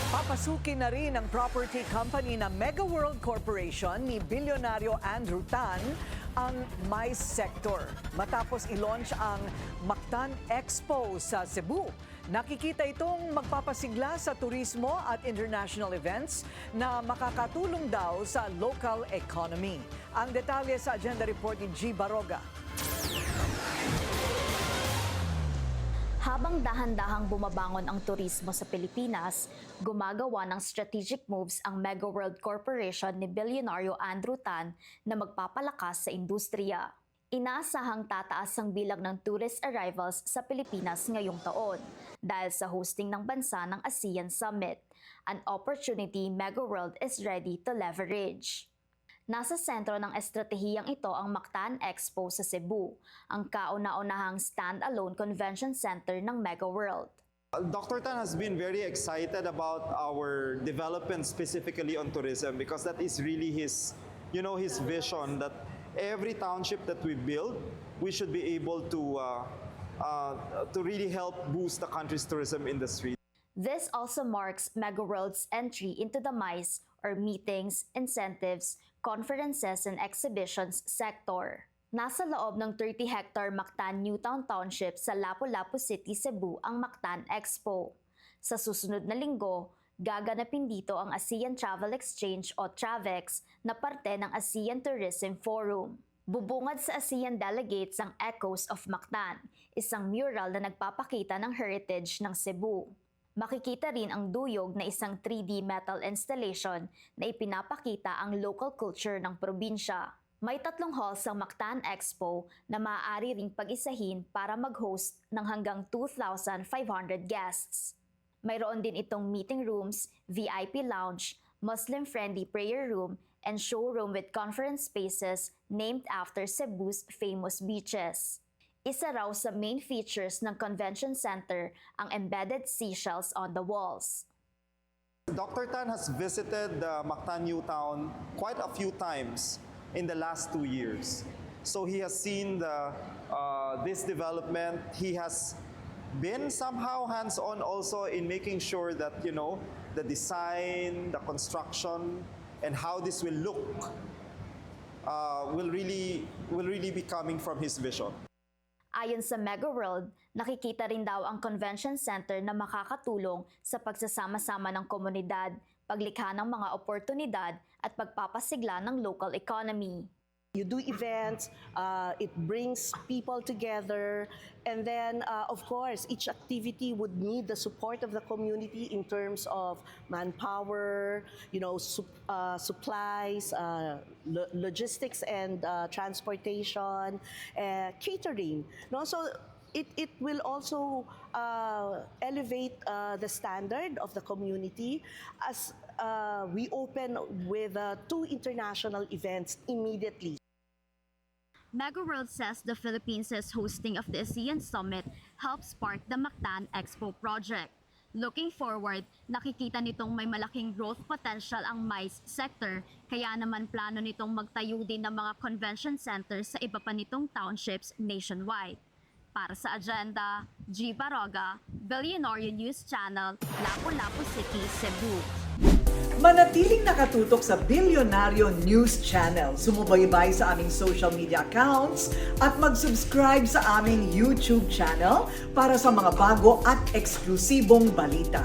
Papasukin na rin ang property company na Mega World Corporation ni bilyonaryo Andrew Tan ang MICE sector. Matapos i-launch ang Mactan Expo sa Cebu, nakikita itong magpapasigla sa turismo at international events na makakatulong daw sa local economy. Ang detalye sa agenda report ni G. Baroga. Habang dahan-dahang bumabangon ang turismo sa Pilipinas, gumagawa ng strategic moves ang Mega World Corporation ni bilyonaryo Andrew Tan na magpapalakas sa industriya. Inaasahang tataas ang bilang ng tourist arrivals sa Pilipinas ngayong taon dahil sa hosting ng bansa ng ASEAN Summit, an opportunity Mega World is ready to leverage. Nasa sentro ng estratehiyang ito ang Mactan Expo sa Cebu, ang kauna-unahang stand-alone convention center ng Mega World. Dr. Tan has been very excited about our development specifically on tourism because that is really his vision that every township that we build, we should be able to really help boost the country's tourism industry. This also marks Mega World's entry into the MICE or Meetings, Incentives, Conferences and Exhibitions sector. Nasa loob ng 30-hectare Mactan Newtown Township sa Lapu-Lapu City, Cebu ang Mactan Expo. Sa susunod na linggo, gaganapin dito ang ASEAN Travel Exchange o TRAVEX na parte ng ASEAN Tourism Forum. Bubungad sa ASEAN delegates ang Echoes of Mactan, isang mural na nagpapakita ng heritage ng Cebu. Makikita rin ang duyog na isang 3D metal installation na ipinapakita ang local culture ng probinsya. May 3 halls ang Mactan Expo na maaari ring pag-isahin para mag-host ng hanggang 2,500 guests. Mayroon din itong meeting rooms, VIP lounge, Muslim-friendly prayer room, and showroom with conference spaces named after Cebu's famous beaches. Isa raw sa main features ng convention center ang embedded seashells on the walls. Dr. Tan has visited Mactan Newtown quite a few times in the last 2 years. So he has seen this development. He has been somehow hands-on also in making sure that, the design, the construction, and how this will look will really be coming from his vision. Ayon sa Mega World, nakikita rin daw ang convention center na makakatulong sa pagsasama-sama ng komunidad, paglikha ng mga oportunidad at pagpapasigla ng local economy. You do events, it brings people together, and then of course each activity would need the support of the community in terms of manpower, supplies, logistics and transportation, catering. So it will also elevate the standard of the community as we open with 2 international events immediately. Mega World says the Philippines' hosting of the ASEAN Summit helped spark the Mactan Expo project. Looking forward, nakikita nitong may malaking growth potential ang MICE sector, kaya naman plano nitong magtayo din ng mga convention centers sa iba pa nitong townships nationwide. Para sa agenda, G. Baroga, Billionaire News Channel, Lapu-Lapu City, Cebu. Manatiling nakatutok sa Bilyonaryo News Channel. Sumubaybay sa aming social media accounts at mag-subscribe sa aming YouTube channel para sa mga bago at eksklusibong balita.